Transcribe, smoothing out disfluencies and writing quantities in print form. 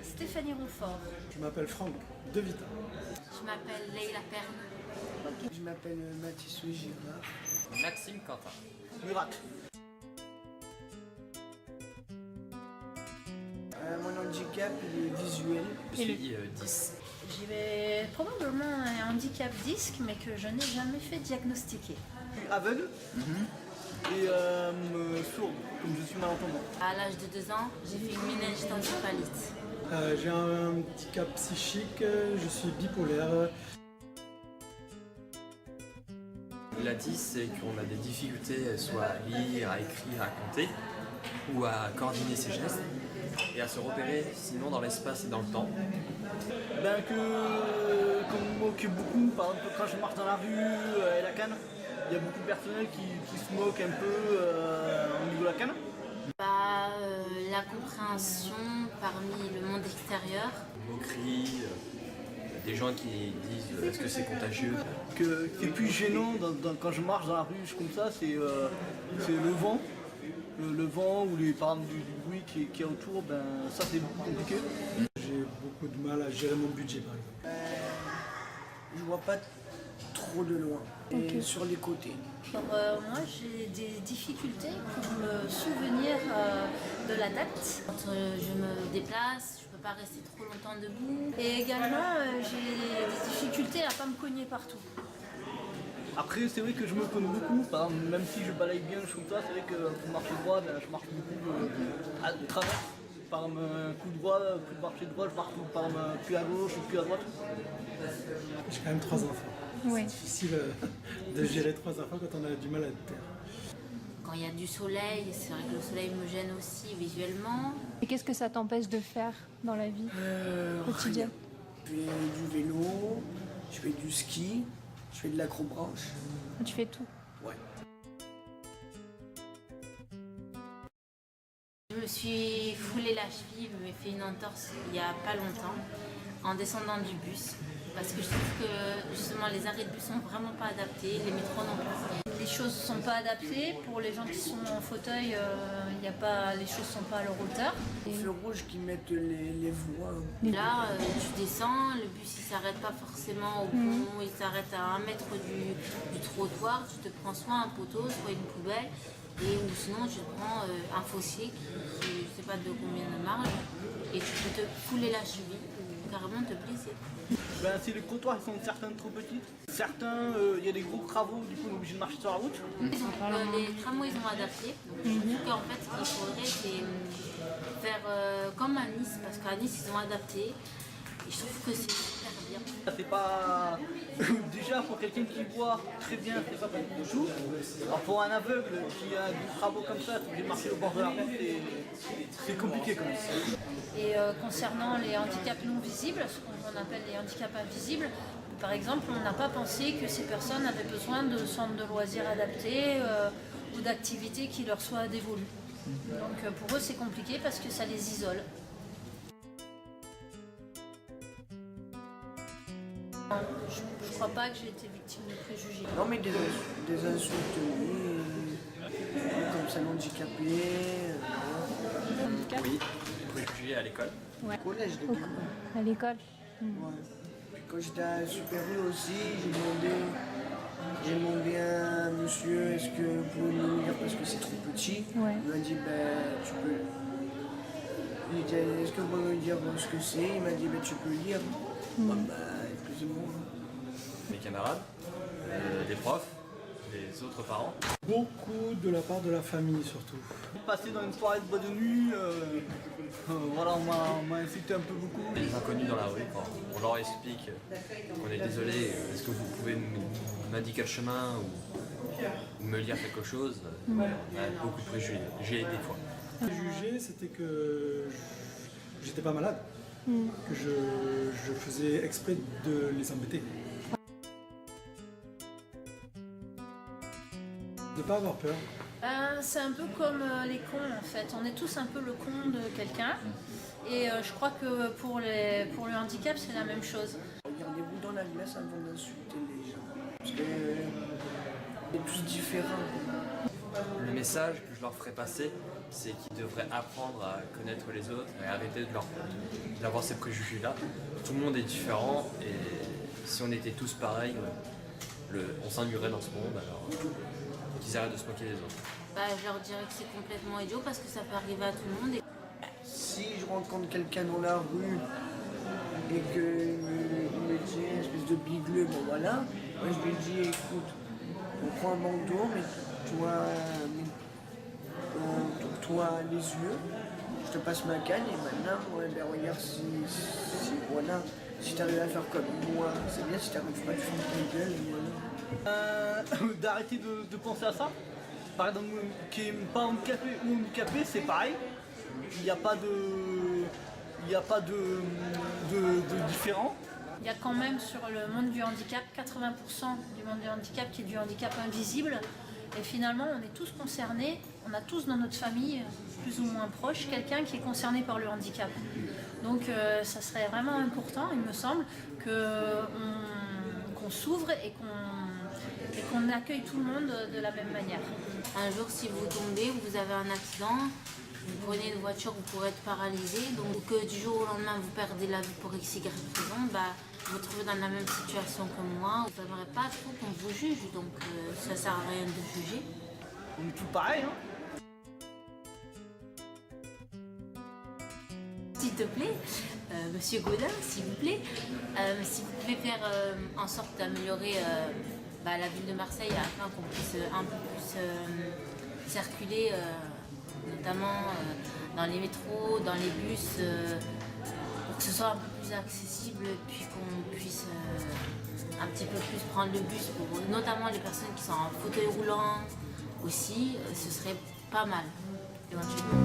Stéphanie Roufort. Je m'appelle Franck De Vita. Je m'appelle Leïla Perne. Okay. Je m'appelle Mathis Girard. Maxime Quentin. Murat. Mon handicap il est visuel. Je suis 10. J'ai probablement un handicap disque, mais que je n'ai jamais fait diagnostiquer. Je suis aveugle et sourd, comme je suis malentendant. À l'âge de 2 ans, j'ai fait une méningite encéphalite. J'ai un handicap psychique, je suis bipolaire. La 10, c'est qu'on a des difficultés soit à lire, à écrire, à compter, ou à coordonner ses gestes, et à se repérer sinon dans l'espace et dans le temps. Qu'on me moque beaucoup, par exemple quand je marche dans la rue et la canne, il y a beaucoup de personnel qui se moquent un peu au niveau de la canne. La compréhension parmi le monde extérieur. Moquerie, des gens qui disent est-ce que c'est contagieux. Ce qui est plus gênant quand je marche dans la rue comme ça, c'est le vent. Le vent ou par exemple du bruit qui est autour, ça c'est beaucoup compliqué. J'ai beaucoup de mal à gérer mon budget par exemple. Je vois pas trop de loin et sur les côtés. Moi j'ai des difficultés pour me souvenir de la date. Quand je me déplace, je ne peux pas rester trop longtemps debout. Et également j'ai des difficultés à ne pas me cogner partout. Après c'est vrai que je me connais beaucoup, par exemple, même si je balaye bien comme ça, c'est vrai que pour marcher droit, je marche beaucoup à travers. Par un coup de droit, coup de marcher droit, je marche par plus à gauche ou plus à droite. J'ai quand même 3 enfants. Oui. C'est difficile de gérer 3 enfants quand on a du mal à terre. Quand il y a du soleil, c'est vrai que le soleil me gêne aussi visuellement. Et qu'est-ce que ça t'empêche de faire dans la vie quotidienne? Je fais du vélo, je fais du ski, je fais de l'acrobranche. Tu fais tout? Ouais. Je me suis foulé la cheville, je me fait une entorse il n'y a pas longtemps en descendant du bus. Parce que je trouve que justement les arrêts de bus sont vraiment pas adaptés, les métros non plus. Les choses ne sont pas adaptées. Pour les gens qui sont en fauteuil, les choses ne sont pas à leur hauteur. Les feux rouges qui mettent les voies. Là, tu descends, le bus il s'arrête pas forcément au pont, il s'arrête à 1 mètre du trottoir, tu te prends soit un poteau, soit une poubelle, ou sinon tu te prends un fossier qui je sais pas de combien de marge, et tu peux te fouler la cheville ou carrément te blesser. Si les trottoirs sont certains trop petits, certains, il y a des gros travaux, du coup on est obligé de marcher sur la route. Les tramways ils ont adapté, donc je trouve qu'en fait ce qu'il faudrait c'est faire comme à Nice, parce qu'à Nice ils ont adapté, et je trouve que c'est super bien. C'est pas... Déjà pour quelqu'un qui voit très bien, c'est pas beaucoup du tout. Alors pour un aveugle qui a des travaux comme ça, qui doit marcher au bord de la route, c'est compliqué quand même. Et concernant les handicaps non visibles, ce qu'on appelle les handicaps invisibles, par exemple, on n'a pas pensé que ces personnes avaient besoin de centres de loisirs adaptés ou d'activités qui leur soient dévolues. Donc pour eux c'est compliqué parce que ça les isole. Je crois pas que j'ai été victime de préjugés. Non mais des insultes, oui, comme ça handicapé. Oui, préjugés à l'école. Ouais. Au collège, À l'école. Ouais. Puis quand j'étais à Super U aussi, j'ai demandé à un monsieur est-ce que vous pouvez me lire parce que c'est trop petit. Ouais. Il m'a dit tu peux. Il dit est-ce que vous pouvez me dire ce que c'est? Il m'a dit tu peux lire. Excusez-moi. Mes camarades, des profs, les autres parents. Beaucoup de la part de la famille surtout. Passé dans une soirée de boîte de nuit, voilà, on m'a incité un peu beaucoup. Les inconnus dans la rue, quand on leur explique qu'on est désolé, est-ce que vous pouvez m'indiquer le chemin ou me lire quelque chose, on a beaucoup de préjugés, des fois. Préjugé, c'était que j'étais pas malade, que je faisais exprès de les embêter. De pas avoir peur. C'est un peu comme les cons en fait, on est tous un peu le con de quelqu'un et je crois que pour le handicap c'est la même chose. Regardez-vous dans la glace avant d'insulter les gens. Parce que est tous différents. le message que je leur ferais passer, c'est qu'ils devraient apprendre à connaître les autres et arrêter d'avoir ces préjugés-là. Tout le monde est différent et si on était tous pareils, on s'ennuierait dans ce monde, alors qu'ils arrêtent de se moquer des autres. Bah, je leur dirais que c'est complètement idiot parce que ça peut arriver à tout le monde. Si je rencontre quelqu'un dans la rue et qu'il me dit une espèce de bigleux, bon voilà, moi je lui dis écoute, on prend un bandeau, mais toi les yeux, je te passe ma canne et maintenant, ouais, ben regarde si voilà, si t'arrives à faire comme moi, c'est bien, si t'arrives pas à faire ta gueule, voilà. D'arrêter de penser à ça. Par exemple, qui n'est pas handicapé ou handicapé, c'est pareil. Il n'y a pas de différent. Il y a quand même sur le monde du handicap, 80% du monde du handicap qui est du handicap invisible. Et finalement, on est tous concernés, on a tous dans notre famille, plus ou moins proche, quelqu'un qui est concerné par le handicap. Donc ça serait vraiment important, il me semble, qu'on s'ouvre et qu'on accueille tout le monde de la même manière. Un jour, si vous tombez ou vous avez un accident, vous prenez une voiture, vous pourrez être paralysé. Donc que du jour au lendemain, vous perdez la vie pour x, y raison, vous vous trouvez dans la même situation que moi. Vous n'aimerez pas trop qu'on vous juge, donc ça ne sert à rien de juger. On est tous pareils, hein. S'il te plaît, Monsieur Gaudin, s'il vous plaît, si vous pouvez faire en sorte d'améliorer la ville de Marseille afin qu'on puisse un peu plus circuler, notamment dans les métros, dans les bus, pour que ce soit un peu plus accessible, puis qu'on puisse un petit peu plus prendre le bus pour notamment les personnes qui sont en fauteuil roulant aussi, ce serait pas mal éventuellement.